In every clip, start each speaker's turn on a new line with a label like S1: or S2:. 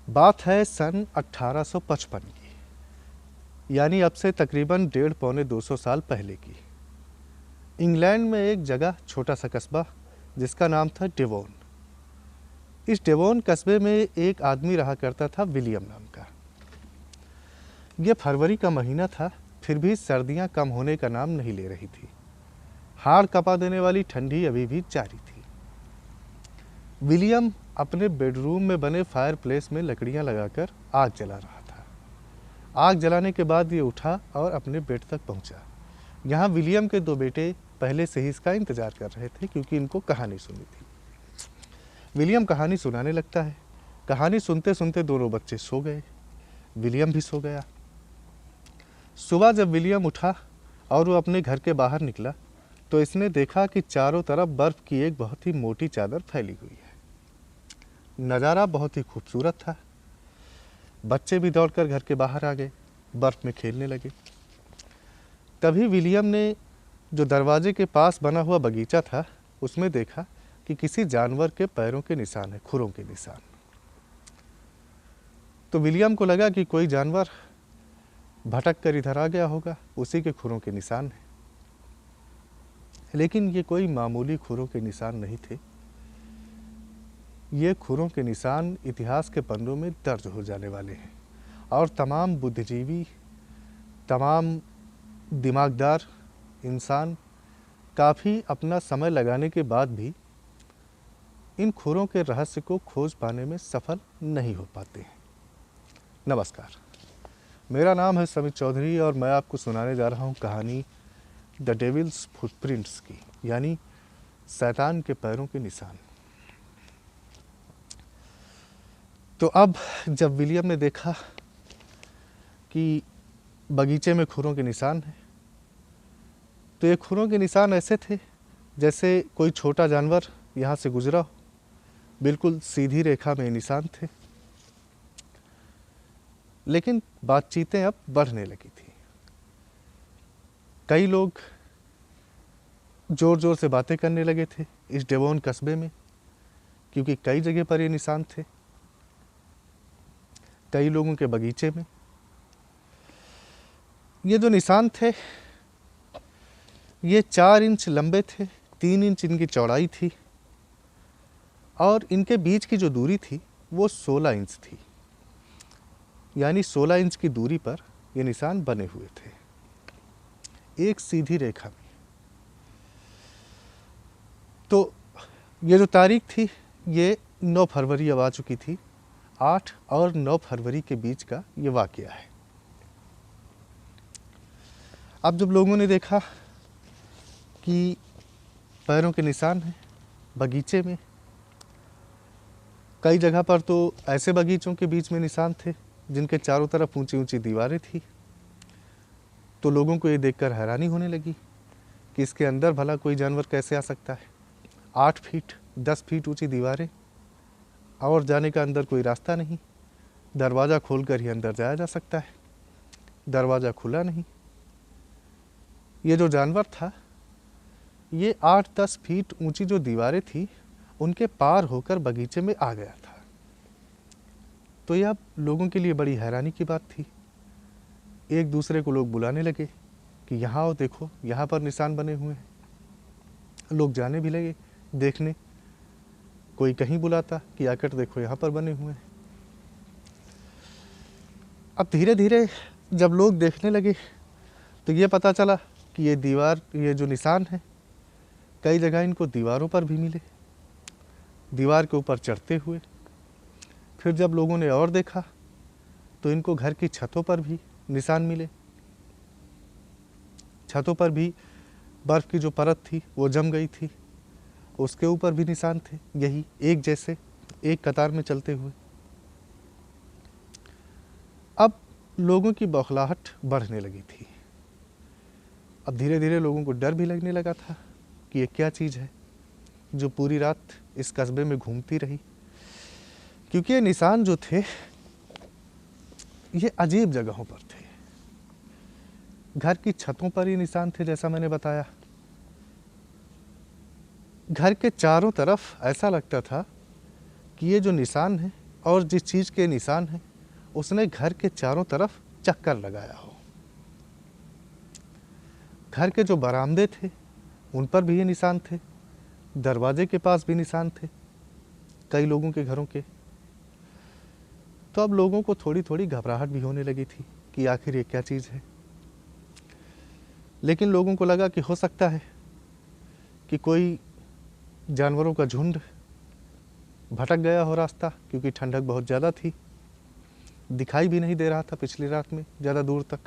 S1: बात है सन 1855 की, यानी अब से तकरीबन 150-200 साल पहले की। इंग्लैंड में एक जगह छोटा सा कस्बा जिसका नाम था डेवोन। इस डेवोन कस्बे में एक आदमी रहा करता था, विलियम नाम का। यह फरवरी का महीना था, फिर भी सर्दियां कम होने का नाम नहीं ले रही थी। हाड़ कपा देने वाली ठंडी अभी भी जारी थी। विलियम अपने बेडरूम में बने फायर प्लेस में लकड़ियां लगाकर आग जला रहा था। आग जलाने के बाद ये उठा और अपने बेड तक पहुंचा। यहाँ विलियम के दो बेटे पहले से ही इसका इंतजार कर रहे थे, क्योंकि इनको कहानी सुनी थी। विलियम कहानी सुनाने लगता है। कहानी सुनते सुनते दोनों बच्चे सो गए, विलियम भी सो गया। सुबह जब विलियम उठा और वो अपने घर के बाहर निकला तो इसने देखा कि चारों तरफ बर्फ की एक बहुत ही मोटी चादर फैली हुई है। नज़ारा बहुत ही खूबसूरत था। बच्चे भी दौड़कर घर के बाहर आ गए, बर्फ में खेलने लगे। तभी विलियम ने जो दरवाजे के पास बना हुआ बगीचा था उसमें देखा कि किसी जानवर के पैरों के निशान है, खुरों के निशान। तो विलियम को लगा कि कोई जानवर भटक कर इधर आ गया होगा, उसी के खुरों के निशान है। लेकिन ये कोई मामूली खुरों के निशान नहीं थे। ये खुरों के निशान इतिहास के पन्नों में दर्ज हो जाने वाले हैं, और तमाम बुद्धिजीवी, तमाम दिमागदार इंसान काफ़ी अपना समय लगाने के बाद भी इन खुरों के रहस्य को खोज पाने में सफल नहीं हो पाते हैं। नमस्कार, मेरा नाम है समित चौधरी और मैं आपको सुनाने जा रहा हूँ कहानी द डेविल्स फुटप्रिंट्स की, यानी शैतान के पैरों के निशान। तो अब जब विलियम ने देखा कि बगीचे में खुरों के निशान हैं, तो ये खुरों के निशान ऐसे थे जैसे कोई छोटा जानवर यहाँ से गुजरा हो। बिल्कुल सीधी रेखा में निशान थे। लेकिन बातचीतें अब बढ़ने लगी थी। कई लोग ज़ोर ज़ोर से बातें करने लगे थे इस डेवोन कस्बे में, क्योंकि कई जगह पर ये निशान थे। कई लोगों के बगीचे में ये जो निशान थे ये 4 इंच लंबे थे, 3 इंच इनकी चौड़ाई थी, और इनके बीच की जो दूरी थी वो 16 इंच थी। यानी 16 इंच की दूरी पर ये निशान बने हुए थे, एक सीधी रेखा में। तो ये जो तारीख थी ये 9 फरवरी अब आ चुकी थी। 8 और 9 फरवरी के बीच का ये वाकया है। अब जब लोगों ने देखा कि पैरों के निशान हैं बगीचे में, कई जगह पर तो ऐसे बगीचों के बीच में निशान थे जिनके चारों तरफ ऊंची ऊंची दीवारें थी, तो लोगों को ये देखकर हैरानी होने लगी कि इसके अंदर भला कोई जानवर कैसे आ सकता है। 8 फीट 10 फीट ऊंची दीवारें, और जाने का अंदर कोई रास्ता नहीं। दरवाज़ा खोलकर ही अंदर जाया जा सकता है, दरवाज़ा खुला नहीं। ये जो जानवर था ये 8-10 फीट ऊंची जो दीवारें थी उनके पार होकर बगीचे में आ गया था। तो यह अब लोगों के लिए बड़ी हैरानी की बात थी। एक दूसरे को लोग बुलाने लगे कि यहाँ आओ, देखो यहाँ पर निशान बने हुए हैं। लोग जाने भी लगे देखने। कोई कहीं बुलाता कि आकर देखो यहाँ पर बने हुए हैं। अब धीरे धीरे जब लोग देखने लगे तो ये पता चला कि ये दीवार, ये जो निशान है, कई जगह इनको दीवारों पर भी मिले, दीवार के ऊपर चढ़ते हुए। फिर जब लोगों ने और देखा तो इनको घर की छतों पर भी निशान मिले। छतों पर भी बर्फ़ की जो परत थी वो जम गई थी, उसके ऊपर भी निशान थे, यही एक जैसे, एक कतार में चलते हुए। अब लोगों की बौखलाहट बढ़ने लगी थी। अब धीरे धीरे लोगों को डर भी लगने लगा था कि ये क्या चीज़ है जो पूरी रात इस कस्बे में घूमती रही, क्योंकि ये निशान जो थे ये अजीब जगहों पर थे। घर की छतों पर ये निशान थे, जैसा मैंने बताया। घर के चारों तरफ ऐसा लगता था कि ये जो निशान है और जिस चीज़ के निशान हैं उसने घर के चारों तरफ चक्कर लगाया हो। घर के जो बरामदे थे उन पर भी ये निशान थे, दरवाजे के पास भी निशान थे कई लोगों के घरों के। तो अब लोगों को थोड़ी थोड़ी घबराहट भी होने लगी थी कि आखिर ये क्या चीज़ है। लेकिन लोगों को लगा कि हो सकता है कि कोई जानवरों का झुंड भटक गया हो रास्ता, क्योंकि ठंडक बहुत ज़्यादा थी, दिखाई भी नहीं दे रहा था पिछली रात में ज़्यादा दूर तक।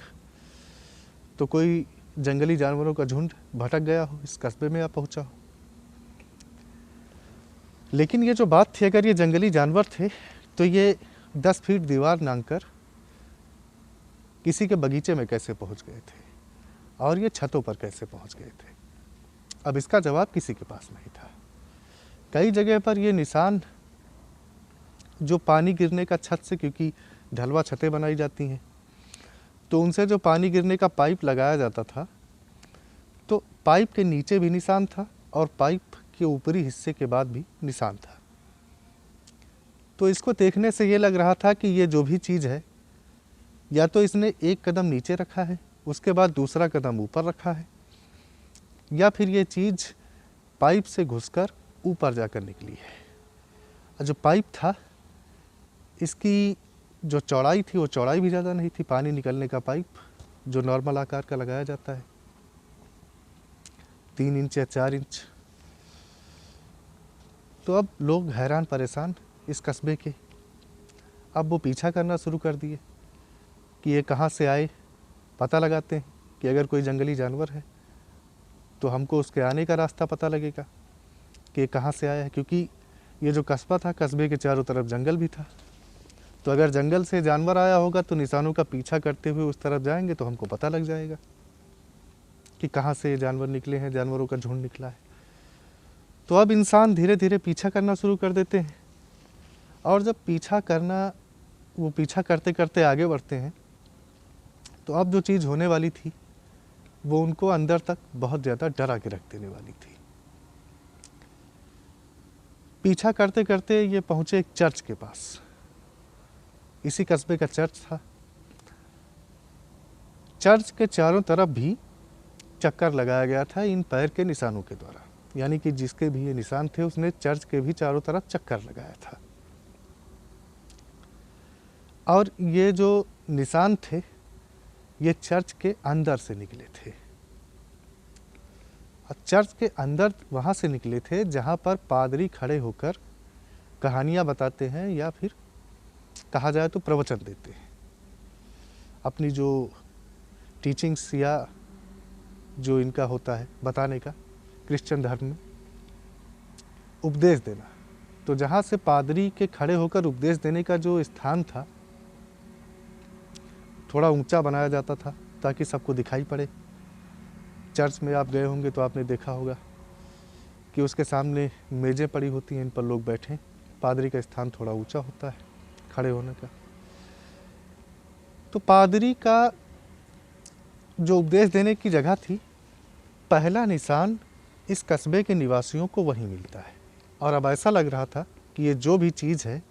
S1: तो कोई जंगली जानवरों का झुंड भटक गया हो, इस कस्बे में आ पहुंचा हो। लेकिन ये जो बात थी, अगर ये जंगली जानवर थे तो ये 10 फीट दीवार लांघकर किसी के बगीचे में कैसे पहुंच गए थे और ये छतों पर कैसे पहुंच गए थे? अब इसका जवाब किसी के पास नहीं था। कई जगह पर ये निशान जो पानी गिरने का छत से, क्योंकि ढलवा छतें बनाई जाती हैं तो उनसे जो पानी गिरने का पाइप लगाया जाता था, तो पाइप के नीचे भी निशान था और पाइप के ऊपरी हिस्से के बाद भी निशान था। तो इसको देखने से ये लग रहा था कि ये जो भी चीज़ है, या तो इसने एक कदम नीचे रखा है, उसके बाद दूसरा कदम ऊपर रखा है, या फिर ये चीज़ पाइप से घुसकर ऊपर जाकर निकली है। और जो पाइप था, इसकी जो चौड़ाई थी वो चौड़ाई भी ज़्यादा नहीं थी। पानी निकलने का पाइप जो नॉर्मल आकार का लगाया जाता है 3 इंच या 4 इंच। तो अब लोग हैरान परेशान इस कस्बे के। अब वो पीछा करना शुरू कर दिए कि ये कहाँ से आए, पता लगाते हैं कि अगर कोई जंगली जानवर है तो हमको उसके आने का रास्ता पता लगेगा कि ये कहाँ से आया है। क्योंकि ये जो कस्बा था, कस्बे के चारों तरफ जंगल भी था, तो अगर जंगल से जानवर आया होगा तो निशानों का पीछा करते हुए उस तरफ जाएंगे तो हमको पता लग जाएगा कि कहाँ से ये जानवर निकले हैं, जानवरों का झुंड निकला है। तो अब इंसान धीरे धीरे पीछा करना शुरू कर देते हैं, और जब वो पीछा करते करते आगे बढ़ते हैं तो अब जो चीज़ होने वाली थी वो उनको अंदर तक बहुत ज़्यादा डरा के रख देने वाली थी। पीछा करते करते ये पहुँचे एक चर्च के पास। इसी कस्बे का चर्च था। चर्च के चारों तरफ भी चक्कर लगाया गया था इन पैर के निशानों के द्वारा, यानी कि जिसके भी ये निशान थे उसने चर्च के भी चारों तरफ चक्कर लगाया था। और ये जो निशान थे ये चर्च के अंदर से निकले थे। और चर्च के अंदर वहाँ से निकले थे जहाँ पर पादरी खड़े होकर कहानियाँ बताते हैं, या फिर कहा जाए तो प्रवचन देते हैं। अपनी जो टीचिंग्स या जो इनका होता है बताने का, क्रिश्चियन धर्म में उपदेश देना। तो जहाँ से पादरी के खड़े होकर उपदेश देने का जो स्थान था, थोड़ा ऊंचा बनाया जाता था ताकि सबको दिखाई पड़े। चर्च में आप गए होंगे तो आपने देखा होगा कि उसके सामने मेज़ें पड़ी होती हैं, इन पर लोग बैठें। पादरी का स्थान थोड़ा ऊंचा होता है खड़े होने का। तो पादरी का जो उपदेश देने की जगह थी, पहला निशान इस कस्बे के निवासियों को वहीं मिलता है। और अब ऐसा लग रहा था कि ये जो भी चीज़ है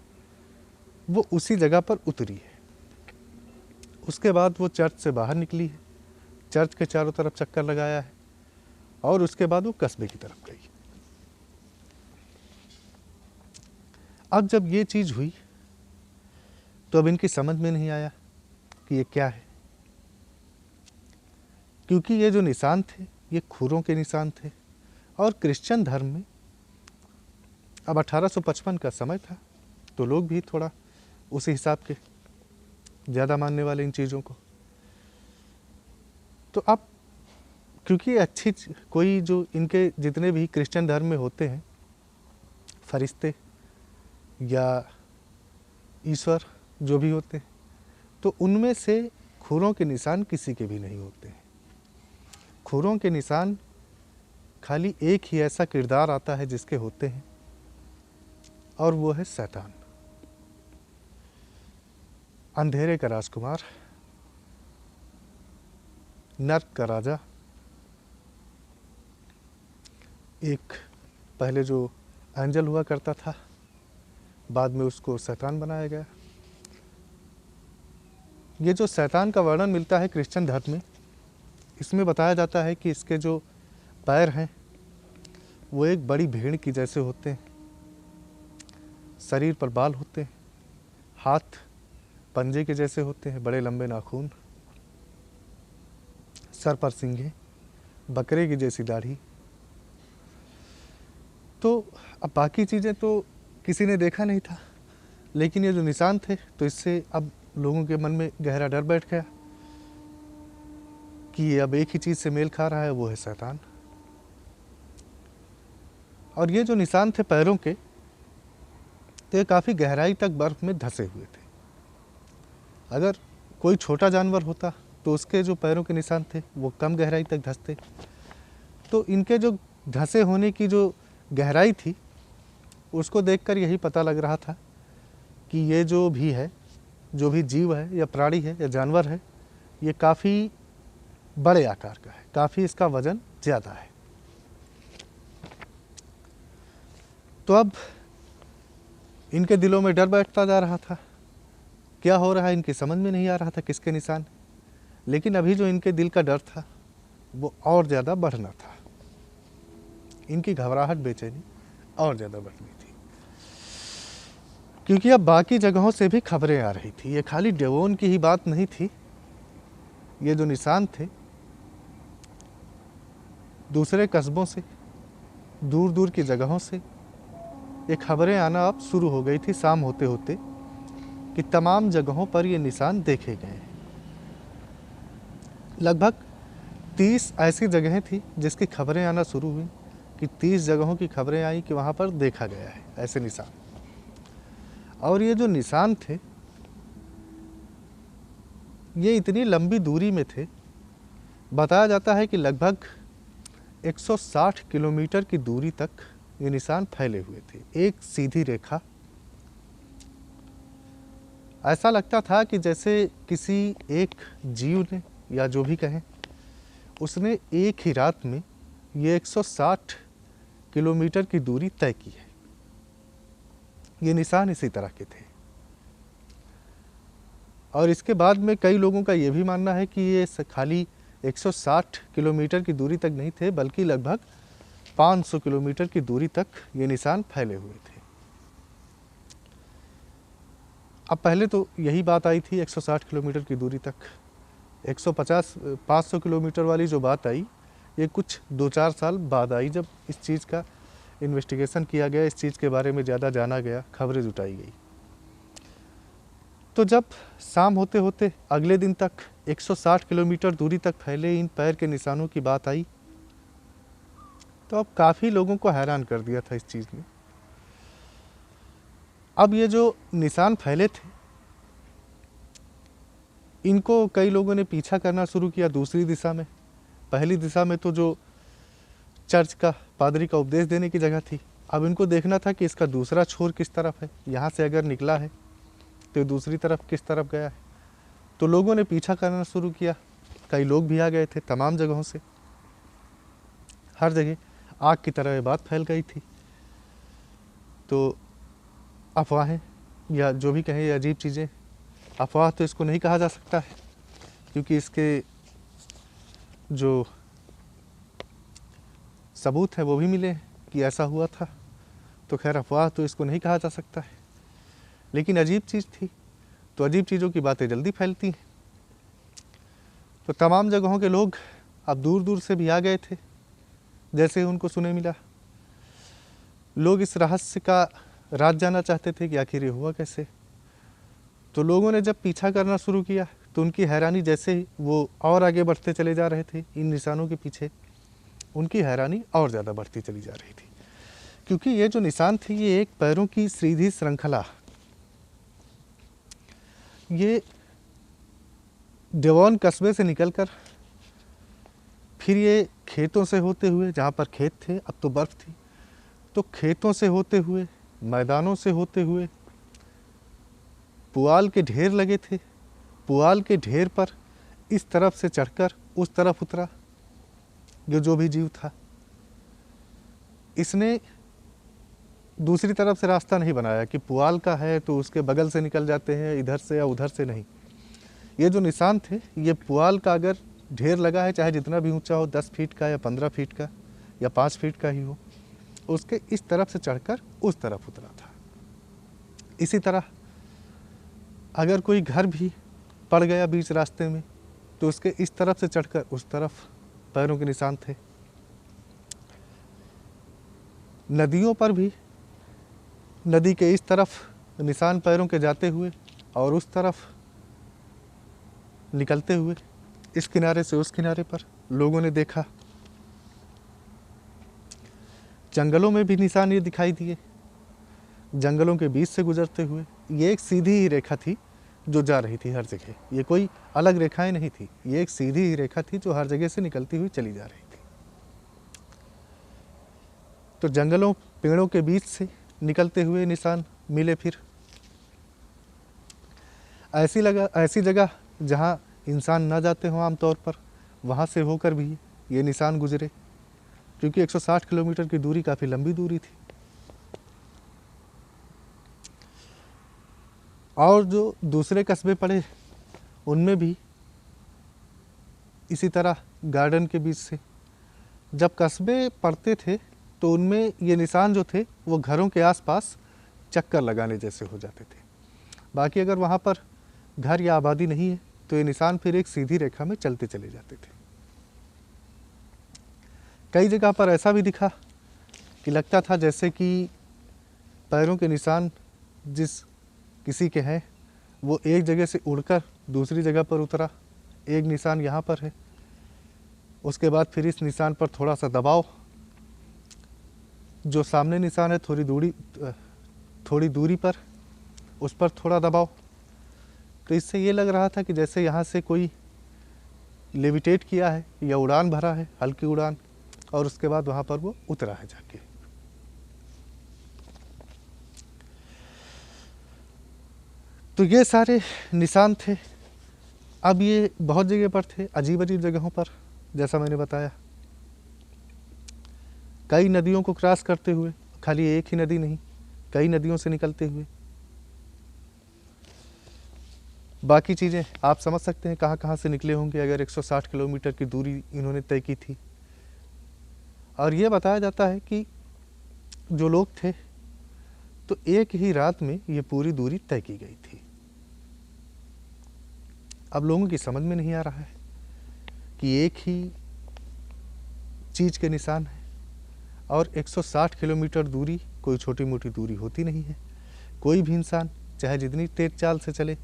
S1: वो उसी जगह पर उतरी है। उसके बाद वो चर्च से बाहर निकली है, चर्च के चारों तरफ चक्कर लगाया है, और उसके बाद वो कस्बे की तरफ गई। अब जब ये चीज़ हुई तो अब इनकी समझ में नहीं आया कि ये क्या है, क्योंकि ये जो निशान थे ये खुरों के निशान थे। और क्रिश्चियन धर्म में अब 1855 का समय था, तो लोग भी थोड़ा उसी हिसाब के ज़्यादा मानने वाले इन चीज़ों को। तो अब क्योंकि कोई जो इनके जितने भी क्रिश्चियन धर्म में होते हैं फरिश्ते या ईश्वर जो भी होते हैं, तो उनमें से खुरों के निशान किसी के भी नहीं होते हैं। खुरों के निशान खाली एक ही ऐसा किरदार आता है जिसके होते हैं, और वो है शैतान, अंधेरे का राजकुमार, नर्क का राजा। एक पहले जो एंजल हुआ करता था बाद में उसको शैतान बनाया गया। ये जो शैतान का वर्णन मिलता है क्रिश्चियन धर्म में, इसमें बताया जाता है कि इसके जो पैर हैं वो एक बड़ी भेड़ की जैसे होते हैं, शरीर पर बाल होते हैं, हाथ पंजे के जैसे होते हैं, बड़े लंबे नाखून, सर पर सींगे, बकरे की जैसी दाढ़ी। तो अब बाकी चीज़ें तो किसी ने देखा नहीं था, लेकिन ये जो निशान थे तो इससे अब लोगों के मन में गहरा डर बैठ गया कि ये अब एक ही चीज़ से मेल खा रहा है, वो है शैतान। और ये जो निशान थे पैरों के, तो ये काफ़ी गहराई तक बर्फ़ में धंसे हुए थे। अगर कोई छोटा जानवर होता तो उसके जो पैरों के निशान थे वो कम गहराई तक धंसते। तो इनके जो धंसे होने की जो गहराई थी उसको देखकर यही पता लग रहा था कि ये जो भी है, जो भी जीव है या प्राणी है या जानवर है, ये काफ़ी बड़े आकार का है, काफ़ी इसका वजन ज़्यादा है। तो अब इनके दिलों में डर बैठता जा रहा था, क्या हो रहा है इनकी समझ में नहीं आ रहा था किसके निशान। लेकिन अभी जो इनके दिल का डर था वो और ज़्यादा बढ़ना था, इनकी घबराहट बेचैनी और ज़्यादा बढ़नी थी, क्योंकि अब बाकी जगहों से भी खबरें आ रही थी। ये खाली डेवोन की ही बात नहीं थी, ये जो निशान थे दूसरे कस्बों से, दूर दूर की जगहों से ये खबरें आना अब शुरू हो गई थी शाम होते होते कि तमाम जगहों पर ये निशान देखे गए। लगभग 30 ऐसी जगहें थी जिसकी खबरें आना शुरू हुई, कि 30 जगहों की खबरें आई कि वहाँ पर देखा गया है ऐसे निशान। और ये जो निशान थे ये इतनी लंबी दूरी में थे, बताया जाता है कि लगभग 160 किलोमीटर की दूरी तक ये निशान फैले हुए थे, एक सीधी रेखा। ऐसा लगता था कि जैसे किसी एक जीव ने, या जो भी कहें, उसने एक ही रात में ये 160 किलोमीटर की दूरी तय की है। ये निशान इसी तरह के थे। और इसके बाद में कई लोगों का ये भी मानना है कि ये खाली 160 किलोमीटर की दूरी तक नहीं थे, बल्कि लगभग 500 किलोमीटर की दूरी तक ये निशान फैले हुए थे। अब पहले तो यही बात आई थी 160 किलोमीटर की दूरी तक। 500 किलोमीटर वाली जो बात आई ये कुछ 2-4 साल बाद आई, जब इस चीज़ का इन्वेस्टिगेशन किया गया, इस चीज़ के बारे में ज़्यादा जाना गया, खबरें जुटाई गई। तो जब शाम होते होते अगले दिन तक 160 किलोमीटर दूरी तक फैले इन पैर के निशानों की बात आई, तो अब काफ़ी लोगों को हैरान कर दिया था इस चीज़ ने। अब ये जो निशान फैले थे इनको कई लोगों ने पीछा करना शुरू किया दूसरी दिशा में। पहली दिशा में तो जो चर्च का पादरी का उपदेश देने की जगह थी, अब इनको देखना था कि इसका दूसरा छोर किस तरफ है, यहाँ से अगर निकला है तो दूसरी तरफ किस तरफ गया है। तो लोगों ने पीछा करना शुरू किया, कई लोग भी आ गए थे तमाम जगहों से। हर जगह आग की तरह ये बात फैल गई थी। तो अफवाहें या जो भी कहें, ये अजीब चीज़ें, अफवाह तो इसको नहीं कहा जा सकता है, क्योंकि इसके जो सबूत है वो भी मिले कि ऐसा हुआ था। तो खैर अफवाह तो इसको नहीं कहा जा सकता है, लेकिन अजीब चीज़ थी। तो अजीब चीज़ों की बातें जल्दी फैलती हैं। तो तमाम जगहों के लोग अब दूर दूर से भी आ गए थे जैसे उनको सुने मिला। लोग इस रहस्य का राज जानना चाहते थे कि आखिर ये हुआ कैसे। तो लोगों ने जब पीछा करना शुरू किया तो उनकी हैरानी, जैसे ही वो और आगे बढ़ते चले जा रहे थे इन निशानों के पीछे, उनकी हैरानी और ज़्यादा बढ़ती चली जा रही थी, क्योंकि ये जो निशान थे ये एक पैरों की सीधी श्रृंखला, ये डेवॉन कस्बे से निकलकर फिर ये खेतों से होते हुए, जहाँ पर खेत थे अब तो बर्फ़ थी, तो खेतों से होते हुए, मैदानों से होते हुए, पुआल के ढेर लगे थे, पुआल के ढेर पर इस तरफ से चढ़कर उस तरफ उतरा जो भी जीव था। इसने दूसरी तरफ से रास्ता नहीं बनाया कि पुआल का है तो उसके बगल से निकल जाते हैं, इधर से या उधर से नहीं। ये जो निशान थे, ये पुआल का अगर ढेर लगा है, चाहे जितना भी ऊंचा हो, 10 फीट का या 15 फीट का या 5 फीट का ही हो, उसके इस तरफ से चढ़कर उस तरफ उतरा था। इसी तरह अगर कोई घर भी पड़ गया बीच रास्ते में तो उसके इस तरफ से चढ़कर उस तरफ पैरों के निशान थे। नदियों पर भी नदी के इस तरफ निशान पैरों के जाते हुए और उस तरफ निकलते हुए, इस किनारे से उस किनारे पर लोगों ने देखा। जंगलों में भी निशान ये दिखाई दिए, जंगलों के बीच से गुजरते हुए। ये एक सीधी ही रेखा थी जो जा रही थी हर जगह, ये कोई अलग रेखाएं नहीं थी, ये एक सीधी ही रेखा थी जो हर जगह से निकलती हुई चली जा रही थी। तो जंगलों पेड़ों के बीच से निकलते हुए निशान मिले। फिर ऐसी जगह जहाँ इंसान न जाते हों आमतौर पर, वहाँ से होकर भी ये निशान गुजरे, क्योंकि 160 किलोमीटर की दूरी काफ़ी लंबी दूरी थी। और जो दूसरे कस्बे पड़े उनमें भी इसी तरह गार्डन के बीच से जब कस्बे पड़ते थे तो उनमें ये निशान जो थे वो घरों के आसपास चक्कर लगाने जैसे हो जाते थे। बाकी अगर वहाँ पर घर या आबादी नहीं है तो ये निशान फिर एक सीधी रेखा में चलते चले जाते थे। कई जगह पर ऐसा भी दिखा कि लगता था जैसे कि पैरों के निशान जिस किसी के हैं वो एक जगह से उड़कर दूसरी जगह पर उतरा। एक निशान यहाँ पर है, उसके बाद फिर इस निशान पर थोड़ा सा दबाव, जो सामने निशान है थोड़ी दूरी पर, उस पर थोड़ा दबाव। तो इससे ये लग रहा था कि जैसे यहाँ से कोई लेविटेट किया है या उड़ान भरा है, हल्की उड़ान, और उसके बाद वहाँ पर वो उतरा है जाके। तो ये सारे निशान थे। अब ये बहुत जगह पर थे, अजीब अजीब जगहों पर, जैसा मैंने बताया। कई नदियों को क्रॉस करते हुए, खाली एक ही नदी नहीं, कई नदियों से निकलते हुए। बाकी चीज़ें आप समझ सकते हैं कहाँ कहाँ से निकले होंगे अगर 160 किलोमीटर की दूरी इन्होंने तय की थी। और ये बताया जाता है कि जो लोग थे तो एक ही रात में ये पूरी दूरी तय की गई थी। अब लोगों की समझ में नहीं आ रहा है कि एक ही चीज़ के निशान है और 160 किलोमीटर दूरी कोई छोटी मोटी दूरी होती नहीं है। कोई भी इंसान चाहे जितनी तेज चाल से चले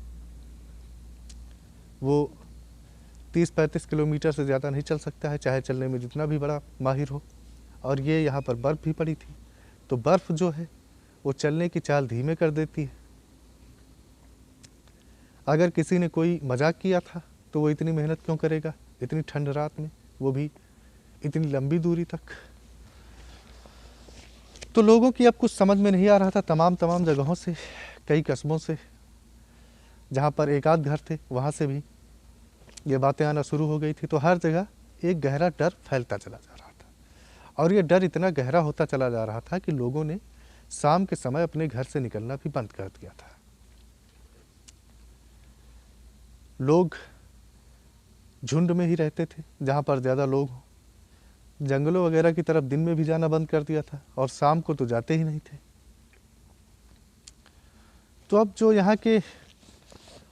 S1: वो 30-35 किलोमीटर से ज़्यादा नहीं चल सकता है, चाहे चलने में जितना भी बड़ा माहिर हो। और ये यहाँ पर बर्फ़ भी पड़ी थी, तो बर्फ़ जो है वो चलने की चाल धीमे कर देती है। अगर किसी ने कोई मजाक किया था तो वो इतनी मेहनत क्यों करेगा इतनी ठंड रात में, वो भी इतनी लंबी दूरी तक। तो लोगों की अब कुछ समझ में नहीं आ रहा था। तमाम जगहों से, कई कस्बों से, जहाँ पर एक आध घर थे वहाँ से भी ये बातें आना शुरू हो गई थी। तो हर जगह एक गहरा डर फैलता चला जा रहा था और ये डर इतना गहरा होता चला जा रहा था कि लोगों ने शाम के समय अपने घर से निकलना भी बंद कर दिया था। लोग झुंड में ही रहते थे, जहाँ पर ज़्यादा लोग हों। जंगलों वगैरह की तरफ दिन में भी जाना बंद कर दिया था और शाम को तो जाते ही नहीं थे। तो अब जो यहाँ के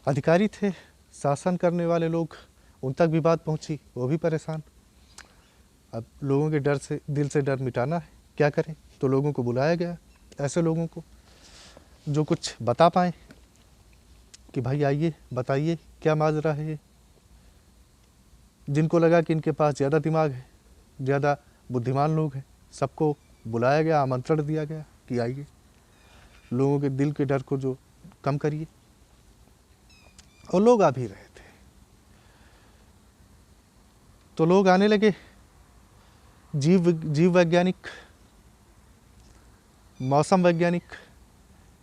S1: अधिकारी थे, शासन करने वाले लोग, उन तक भी बात पहुँची, वो भी परेशान। अब लोगों के डर से, दिल से डर मिटाना है, क्या करें? तो लोगों को बुलाया गया, ऐसे लोगों को जो कुछ बता पाएँ कि भाई आइए बताइए क्या माजरा है ये। जिनको लगा कि इनके पास ज़्यादा दिमाग है, ज़्यादा बुद्धिमान लोग हैं, सबको बुलाया गया, आमंत्रण दिया गया कि आइए, लोगों के दिल के डर को जो कम करिए। और लोग आ भी रहे थे। तो लोग आने लगे, जीव वैज्ञानिक, मौसम वैज्ञानिक,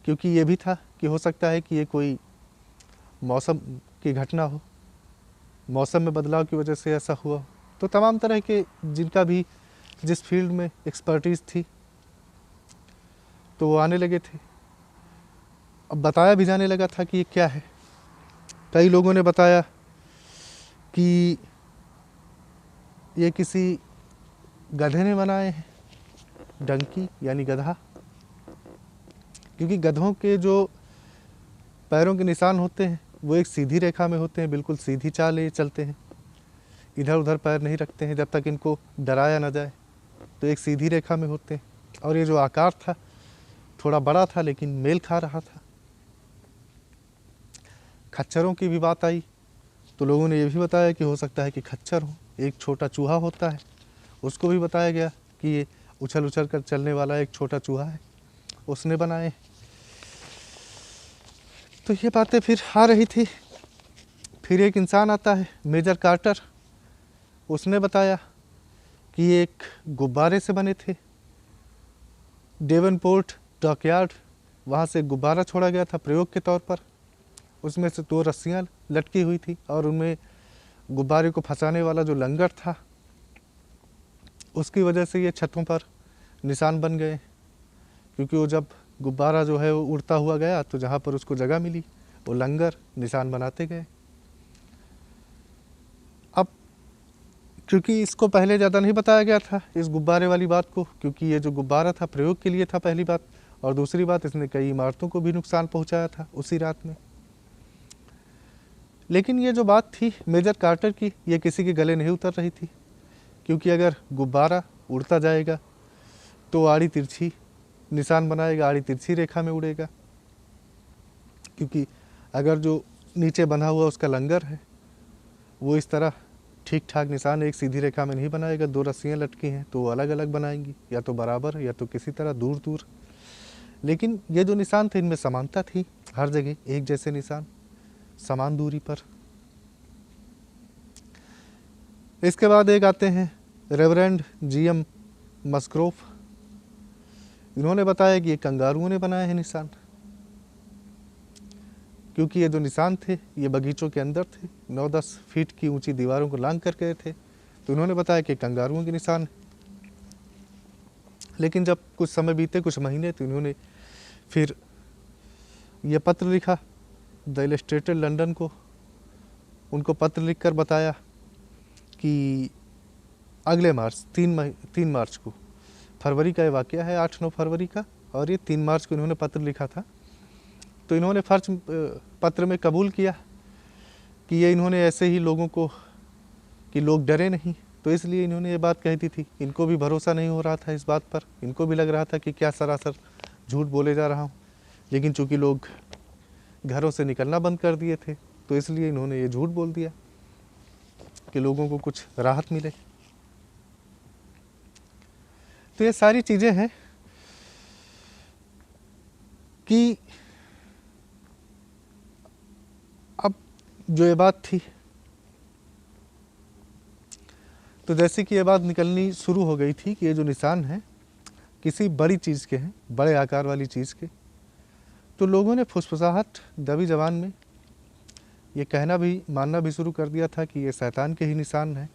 S1: क्योंकि ये भी था कि हो सकता है कि ये कोई मौसम की घटना हो, मौसम में बदलाव की वजह से ऐसा हुआ हो। तो तमाम तरह के जिनका भी जिस फील्ड में एक्सपर्टीज़ थी तो वो आने लगे थे। अब बताया भी जाने लगा था कि ये क्या है। कई लोगों ने बताया कि ये किसी गधे ने बनाए हैं, डंकी यानी गधा, क्योंकि गधों के जो पैरों के निशान होते हैं वो एक सीधी रेखा में होते हैं, बिल्कुल सीधी चाल ये चलते हैं, इधर उधर पैर नहीं रखते हैं जब तक इनको डराया ना जाए, तो एक सीधी रेखा में होते हैं। और ये जो आकार था थोड़ा बड़ा था लेकिन मेल खा रहा था। खच्चरों की भी बात आई तो लोगों ने ये भी बताया कि हो सकता है कि खच्चर हो। एक छोटा चूहा होता है, उसको भी बताया गया कि ये उछल उछल कर चलने वाला एक छोटा चूहा है, उसने बनाए। तो ये बातें फिर आ रही थी। फिर एक इंसान आता है, मेजर कार्टर, उसने बताया कि ये एक गुब्बारे से बने थे। डेवनपोर्ट डॉकयार्ड, वहाँ से गुब्बारा छोड़ा गया था प्रयोग के तौर पर। उसमें से 2 रस्सियाँ लटकी हुई थी और उनमें गुब्बारे को फंसाने वाला जो लंगर था, उसकी वजह से ये छतों पर निशान बन गए। क्योंकि वो जब गुब्बारा जो है वो उड़ता हुआ गया तो जहाँ पर उसको जगह मिली वो लंगर निशान बनाते गए। अब क्योंकि इसको पहले ज़्यादा नहीं बताया गया था इस गुब्बारे वाली बात को, क्योंकि ये जो गुब्बारा था प्रयोग के लिए था पहली बात, और दूसरी बात इसने कई इमारतों को भी नुकसान पहुंचाया था उसी रात में। लेकिन ये जो बात थी मेजर कार्टर की, ये किसी के गले नहीं उतर रही थी, क्योंकि अगर गुब्बारा उड़ता जाएगा तो आड़ी तिरछी निशान बनाएगा, आड़ी तिरछी रेखा में उड़ेगा। क्योंकि अगर जो नीचे बंधा हुआ उसका लंगर है वो इस तरह ठीक ठाक निशान एक सीधी रेखा में नहीं बनाएगा, 2 रस्सियाँ लटकी हैं तो वो अलग अलग बनाएंगी, या तो बराबर या तो किसी तरह दूर दूर। लेकिन ये जो निशान थे इनमें समानता थी, हर जगह एक जैसे निशान समान दूरी पर। इसके बाद एक आते हैं रेवरेंड GM मस्ग्रोव। इन्होंने बताया कि ये कंगारुओं ने बनाए हैं निशान, क्योंकि ये जो निशान थे ये बगीचों के अंदर थे, 9-10 फीट की ऊंची दीवारों को लांघ कर गए थे, तो इन्होंने बताया कि कंगारुओं के निशान है। लेकिन जब कुछ समय बीते, कुछ महीने, तो इन्होंने फिर ये पत्र लिखा द इलस्ट्रेटेड लंदन को। उनको पत्र लिखकर बताया कि अगले मार्च 3 मार्च को, फरवरी का ये वाक़या है, 8-9 फरवरी का, और ये 3 मार्च को इन्होंने पत्र लिखा था। तो इन्होंने पत्र में कबूल किया कि ये इन्होंने ऐसे ही लोगों को, कि लोग डरे नहीं, तो इसलिए इन्होंने ये बात कही थी। इनको भी भरोसा नहीं हो रहा था इस बात पर, इनको भी लग रहा था कि क्या सरासर झूठ बोले जा रहा हूँ। लेकिन चूँकि लोग घरों से निकलना बंद कर दिए थे तो इसलिए इन्होंने ये झूठ बोल दिया कि लोगों को कुछ राहत मिले। तो ये सारी चीज़ें हैं कि अब जो ये बात थी, तो जैसे कि ये बात निकलनी शुरू हो गई थी कि ये जो निशान हैं किसी बड़ी चीज़ के हैं, बड़े आकार वाली चीज़ के, तो लोगों ने फुसफुसाहट दबी जबान में ये कहना भी, मानना भी शुरू कर दिया था कि ये शैतान के ही निशान हैं।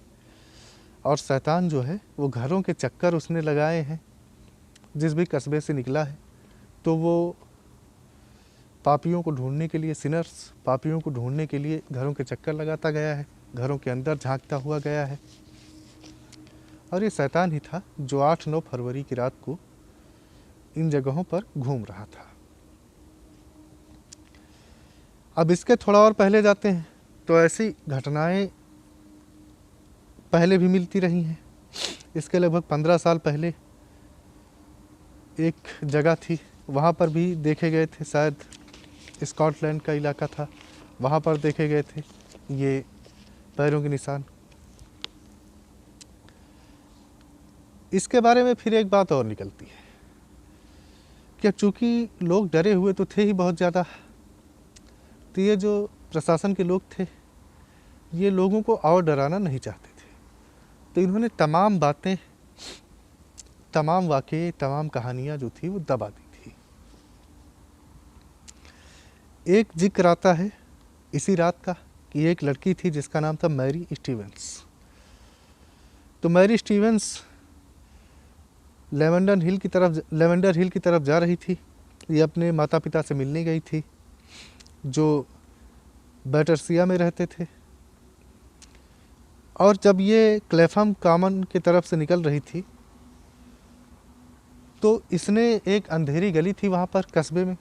S1: और शैतान जो है वो घरों के चक्कर उसने लगाए हैं, जिस भी कस्बे से निकला है तो वो पापियों को ढूंढने के लिए, सिनर्स, पापियों को ढूंढने के लिए घरों के चक्कर लगाता गया है, घरों के अंदर झांकता हुआ गया है। और ये शैतान ही था जो 8-9 फरवरी की रात को इन जगहों पर घूम रहा था। अब इसके थोड़ा और पहले जाते हैं तो ऐसी घटनाएं पहले भी मिलती रही हैं। इसके लगभग 15 साल पहले एक जगह थी, वहाँ पर भी देखे गए थे, शायद स्कॉटलैंड का इलाका था, वहाँ पर देखे गए थे ये पैरों के निशान। इसके बारे में फिर एक बात और निकलती है कि चूँकि लोग डरे हुए तो थे ही बहुत ज़्यादा, तो ये जो प्रशासन के लोग थे ये लोगों को और डराना नहीं चाहते थे, तो इन्होंने तमाम बातें, तमाम वाक़े, तमाम कहानियाँ जो थी वो दबा दी थी। एक जिक्र आता है इसी रात का कि एक लड़की थी जिसका नाम था मैरी स्टीवेंस। तो मैरी स्टीवेंस लेवेंडर हिल की तरफ जा रही थी। ये अपने माता पिता से मिलने गई थी जो बैटरसिया में रहते थे। और जब ये क्लेफहम कॉमन की तरफ से निकल रही थी तो इसने एक अंधेरी गली थी वहाँ पर कस्बे में,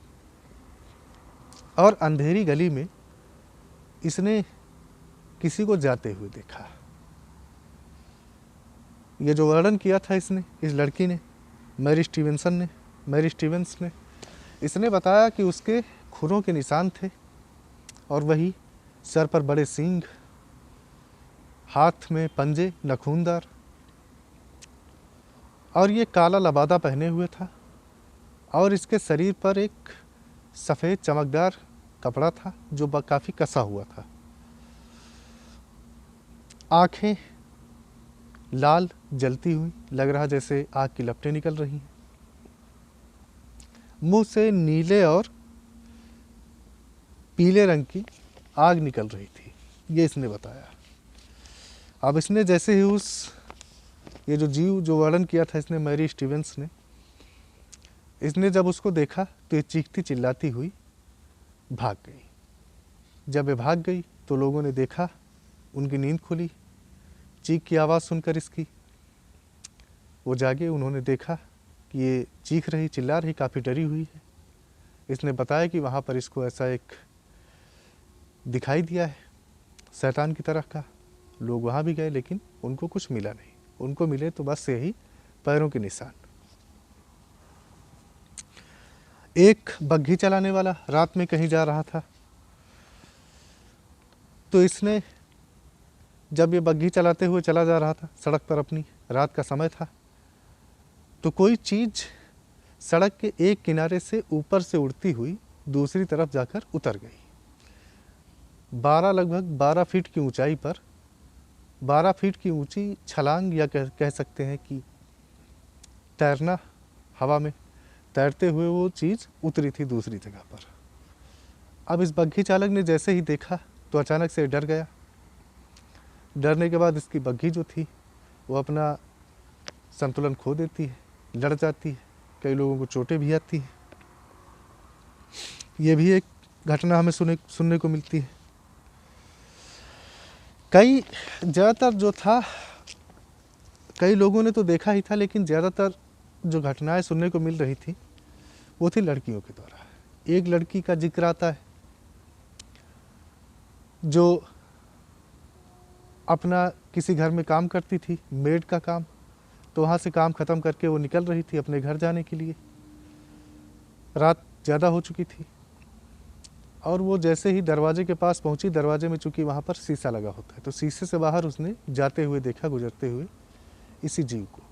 S1: और अंधेरी गली में इसने किसी को जाते हुए देखा। ये जो वर्णन किया था इस लड़की ने, मैरी स्टीवेंस ने इसने बताया कि उसके खुरों के निशान थे और वही सर पर बड़े सींग, हाथ में पंजे नखूनदार, और ये काला लबादा पहने हुए था और इसके शरीर पर एक सफ़ेद चमकदार कपड़ा था जो काफ़ी कसा हुआ था। आँखें लाल जलती हुई, लग रहा जैसे आग की लपटें निकल रही हैं। मुंह से नीले और पीले रंग की आग निकल रही थी, ये इसने बताया। अब इसने जैसे ही ये जो जीव जो वर्णन किया था इसने, मैरी स्टीवेंस ने, इसने जब उसको देखा तो ये चीखती चिल्लाती हुई भाग गई। जब ये भाग गई तो लोगों ने देखा, उनकी नींद खुली, चीख की आवाज़ सुनकर इसकी वो जागे। उन्होंने देखा कि ये चीख रही, चिल्ला रही, काफ़ी डरी हुई है। इसने बताया कि वहाँ पर इसको ऐसा एक दिखाई दिया है शैतान की तरह का। लोग वहाँ भी गए लेकिन उनको कुछ मिला नहीं, उनको मिले तो बस यही पैरों के निशान। एक बग्घी चलाने वाला रात में कहीं जा रहा था तो इसने, जब ये बग्घी चलाते हुए चला जा रहा था सड़क पर, अपनी रात का समय था, तो कोई चीज़ सड़क के एक किनारे से ऊपर से उड़ती हुई दूसरी तरफ जाकर उतर गई। लगभग 12 फीट की ऊंचाई पर, 12 फीट की ऊंची छलांग, या कह सकते हैं कि तैरना, हवा में तैरते हुए वो चीज़ उतरी थी दूसरी जगह पर। अब इस बग्घी चालक ने जैसे ही देखा तो अचानक से डर गया। डरने के बाद इसकी बग्घी जो थी वो अपना संतुलन खो देती है, लड़ जाती है, कई लोगों को चोटें भी आती हैं। ये भी एक घटना हमें सुनने को मिलती है। ज़्यादातर जो था, कई लोगों ने तो देखा ही था, लेकिन ज़्यादातर जो घटनाएं सुनने को मिल रही थी वो थी लड़कियों के द्वारा। एक लड़की का जिक्र आता है जो अपना किसी घर में काम करती थी, मेड का काम, तो वहाँ से काम ख़त्म करके वो निकल रही थी अपने घर जाने के लिए। रात ज़्यादा हो चुकी थी और वो जैसे ही दरवाजे के पास पहुंची, दरवाजे में चूँकि वहाँ पर शीशा लगा होता है, तो शीशे से बाहर उसने जाते हुए देखा, गुजरते हुए, इसी जीव को।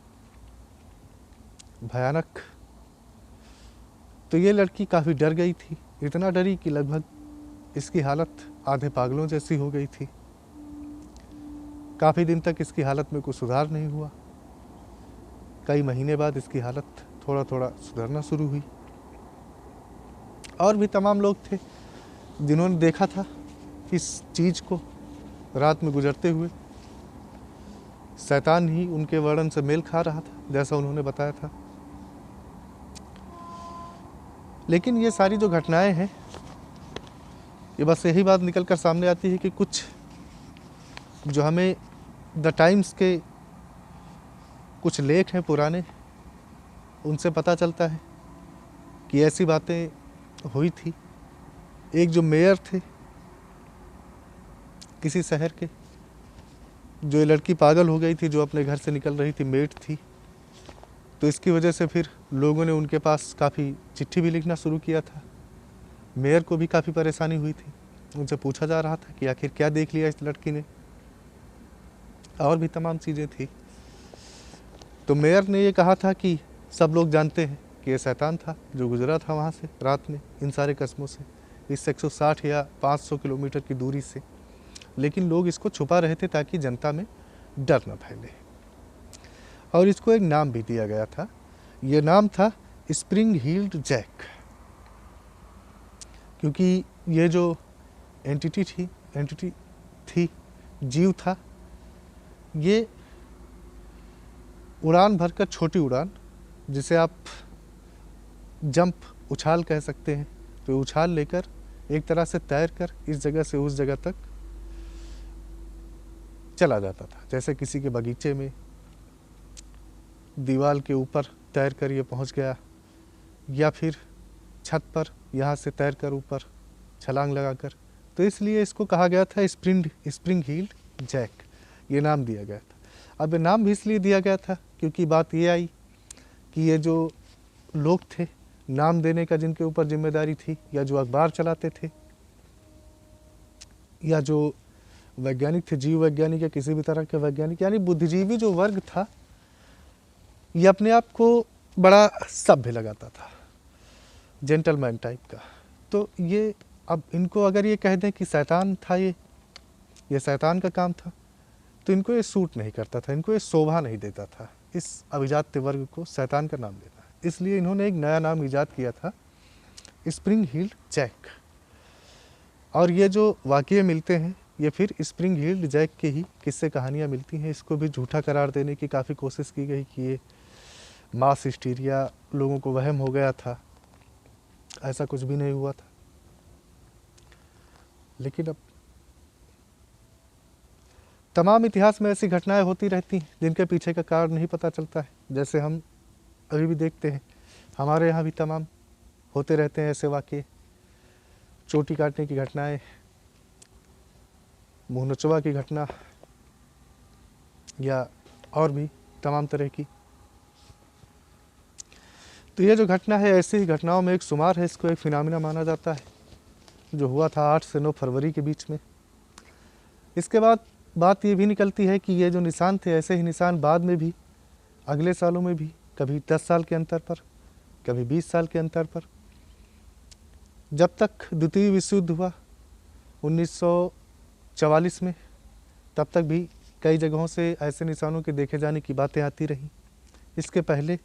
S1: भयानक। तो ये लड़की काफ़ी डर गई थी, इतना डरी कि लगभग इसकी हालत आधे पागलों जैसी हो गई थी। काफ़ी दिन तक इसकी हालत में कोई सुधार नहीं हुआ। कई महीने बाद इसकी हालत थोड़ा थोड़ा सुधरना शुरू हुई। और भी तमाम लोग थे जिन्होंने देखा था इस चीज़ को रात में गुजरते हुए। शैतान ही उनके वर्णन से मेल खा रहा था, जैसा उन्होंने बताया था। लेकिन ये सारी जो घटनाएं हैं, ये बस यही बात निकल कर सामने आती है कि कुछ जो हमें द टाइम्स के कुछ लेख हैं पुराने, उनसे पता चलता है कि ऐसी बातें हुई थी। एक जो मेयर थे किसी शहर के, जो ये लड़की पागल हो गई थी, जो अपने घर से निकल रही थी, मेड थी, तो इसकी वजह से फिर लोगों ने उनके पास काफ़ी चिट्ठी भी लिखना शुरू किया था। मेयर को भी काफ़ी परेशानी हुई थी। उनसे पूछा जा रहा था कि आखिर क्या देख लिया इस लड़की ने, और भी तमाम चीज़ें थी। तो मेयर ने ये कहा था कि सब लोग जानते हैं कि ये शैतान था जो गुजरा था वहाँ से रात में, इन सारे कस्मों से, इस 160 या 500 किलोमीटर की दूरी से। लेकिन लोग इसको छुपा रहे थे ताकि जनता में डर न फैले। और इसको एक नाम भी दिया गया था। ये नाम था स्प्रिंग हील्ड जैक, क्योंकि ये जो एंटिटी थी, जीव था, ये उड़ान भरकर, छोटी उड़ान जिसे आप जंप, उछाल कह सकते हैं। तो उछाल लेकर एक तरह से तैर कर इस जगह से उस जगह तक चला जाता था। जैसे किसी के बगीचे में दीवार के ऊपर तैर कर ये पहुंच गया, या फिर छत पर यहाँ से तैर कर ऊपर छलांग लगाकर। तो इसलिए इसको कहा गया था स्प्रिंग हील्ड जैक, ये नाम दिया गया था। अब ये नाम भी इसलिए दिया गया था क्योंकि बात ये आई कि ये जो लोग थे नाम देने का, जिनके ऊपर जिम्मेदारी थी, या जो अखबार चलाते थे, या जो वैज्ञानिक थे, जीव वैज्ञानिक या किसी भी तरह के वैज्ञानिक, यानी बुद्धिजीवी जो वर्ग था, ये अपने आप को बड़ा सभ्य लगाता था, जेंटलमैन टाइप का। तो ये अब इनको अगर ये कह दें कि शैतान था, ये शैतान का काम था, तो इनको ये सूट नहीं करता था, इनको ये शोभा नहीं देता था इस अभिजात्य वर्ग को शैतान का नाम देना। इसलिए इन्होंने एक नया नाम ईजाद किया था, स्प्रिंग हील्ड जैक। और ये जो वाक़ये मिलते हैं ये फिर स्प्रिंग हील्ड जैक के ही किस्से कहानियाँ मिलती हैं। इसको भी झूठा करार देने की काफ़ी कोशिश की गई कि ये मास हिस्टीरिया, लोगों को वहम हो गया था, ऐसा कुछ भी नहीं हुआ था। लेकिन अब तमाम इतिहास में ऐसी घटनाएं होती रहती हैं जिनके पीछे का कारण नहीं पता चलता है। जैसे हम अभी भी देखते हैं, हमारे यहाँ भी तमाम होते रहते हैं ऐसे वाक़ये, चोटी काटने की घटनाएं, मुँह नचवा की घटना, या और भी तमाम तरह की। तो ये जो घटना है, ऐसी ही घटनाओं में एक शुमार है। इसको एक फिनोमेना माना जाता है जो हुआ था 8 से 9 फरवरी के बीच में। इसके बाद बात ये भी निकलती है कि ये जो निशान थे, ऐसे ही निशान बाद में भी, अगले सालों में भी, कभी 10 साल के अंतर पर, कभी 20 साल के अंतर पर, जब तक द्वितीय विश्व युद्ध हुआ 1944 में, तब तक भी कई जगहों से ऐसे निशानों के देखे जाने की बातें आती रहीं। इसके पहले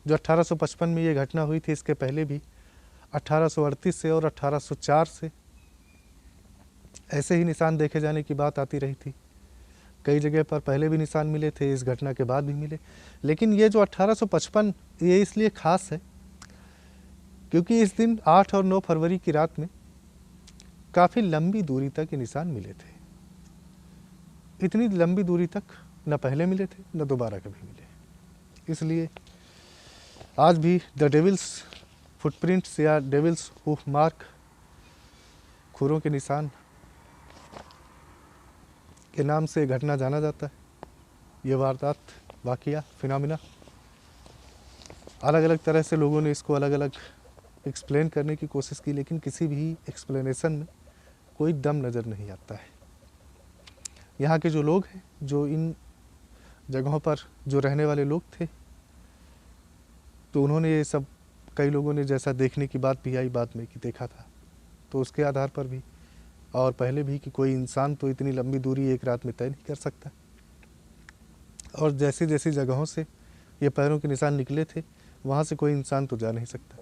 S1: जो 1855 में ये घटना हुई थी, इसके पहले भी 1838 से और 1804 से ऐसे ही निशान देखे जाने की बात आती रही थी। कई जगह पर पहले भी निशान मिले थे, इस घटना के बाद भी मिले। लेकिन ये जो 1855, ये इसलिए ख़ास है क्योंकि इस दिन 8 और 9 फरवरी की रात में काफ़ी लंबी दूरी तक ये निशान मिले थे। इतनी लंबी दूरी तक न पहले मिले थे, न दोबारा कभी मिले। इसलिए आज भी द डेविल्स फुटप्रिंट्स या डेविल्स हूफ मार्क, खुरों के निशान के नाम से घटना जाना जाता है। ये वारदात, वाक़या, फिनोमेना, अलग अलग तरह से लोगों ने इसको अलग अलग एक्सप्लेन करने की कोशिश की, लेकिन किसी भी एक्सप्लेनेशन में कोई दम नज़र नहीं आता है। यहाँ के जो लोग हैं, जो इन जगहों पर जो रहने वाले लोग थे, तो उन्होंने ये सब, कई लोगों ने जैसा देखने की बात भी आई बाद में कि देखा था, तो उसके आधार पर भी और पहले भी कि कोई इंसान तो इतनी लंबी दूरी एक रात में तय नहीं कर सकता। और जैसी जैसी जगहों से ये पैरों के निशान निकले थे, वहाँ से कोई इंसान तो जा नहीं सकता।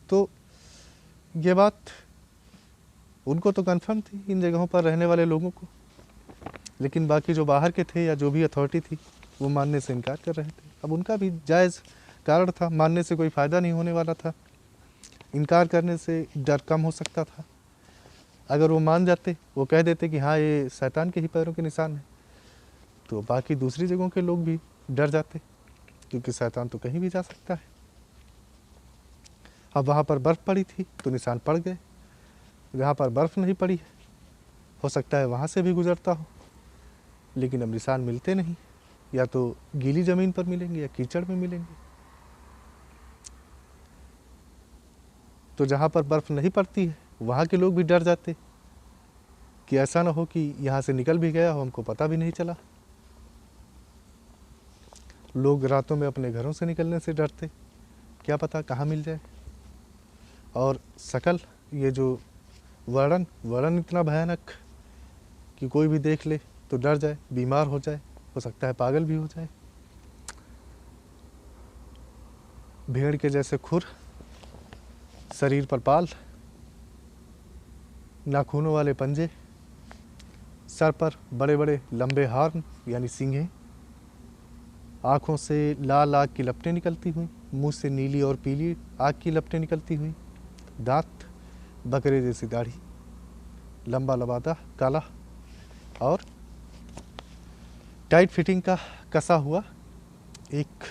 S1: तो ये बात उनको तो कन्फर्म थी, इन जगहों पर रहने वाले लोगों को, लेकिन बाकी जो बाहर के थे या जो भी अथॉरिटी थी, वो मानने से इनकार कर रहे थे। अब उनका भी जायज़ कारण था, मानने से कोई फ़ायदा नहीं होने वाला था, इनकार करने से डर कम हो सकता था। अगर वो मान जाते, वो कह देते कि हाँ ये शैतान के ही पैरों के निशान हैं, तो बाकी दूसरी जगहों के लोग भी डर जाते, क्योंकि शैतान तो कहीं भी जा सकता है। अब वहाँ पर बर्फ़ पड़ी थी तो निशान पड़ गए, जहाँ पर बर्फ़ नहीं पड़ी है हो सकता है वहाँ से भी गुजरता हो, लेकिन अब निशान मिलते नहीं, या तो गीली ज़मीन पर मिलेंगे या कीचड़ में मिलेंगे। तो जहाँ पर बर्फ़ नहीं पड़ती है वहाँ के लोग भी डर जाते कि ऐसा ना हो कि यहाँ से निकल भी गया हो, हमको पता भी नहीं चला। लोग रातों में अपने घरों से निकलने से डरते, क्या पता कहाँ मिल जाए। और शक्ल, ये जो वर्णन इतना भयानक कि कोई भी देख ले तो डर जाए, बीमार हो जाए, हो सकता है पागल भी हो जाए। भेड़ के जैसे खुर, शरीर पर बाल, नाखूनों वाले पंजे, सर पर बड़े बड़े लंबे हॉर्न यानी सींगें, आँखों से लाल आग की लपटें निकलती हुई, मुंह से नीली और पीली आग की लपटें निकलती हुई, दांत, बकरे जैसी दाढ़ी, लंबा लबादा काला और टाइट फिटिंग का कसा हुआ एक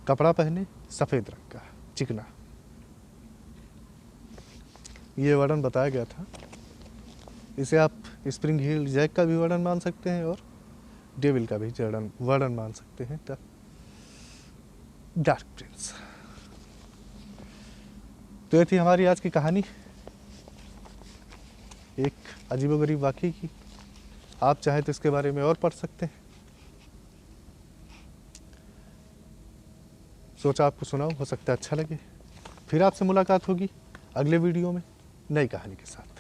S1: कपड़ा पहने, सफ़ेद रंग का चिकना। ये वर्णन बताया गया था। इसे आप स्प्रिंग हील जैक का भी वर्णन मान सकते हैं और डेविल का भी वर्णन मान सकते हैं, द डार्क प्रिंस। तो ये थी हमारी आज की कहानी, एक अजीबोगरीब वाक़ई की। आप चाहे तो इसके बारे में और पढ़ सकते हैं। सोचा आपको सुनाऊं, हो सकता है अच्छा लगे। फिर आपसे मुलाकात होगी अगले वीडियो में नई कहानी के साथ।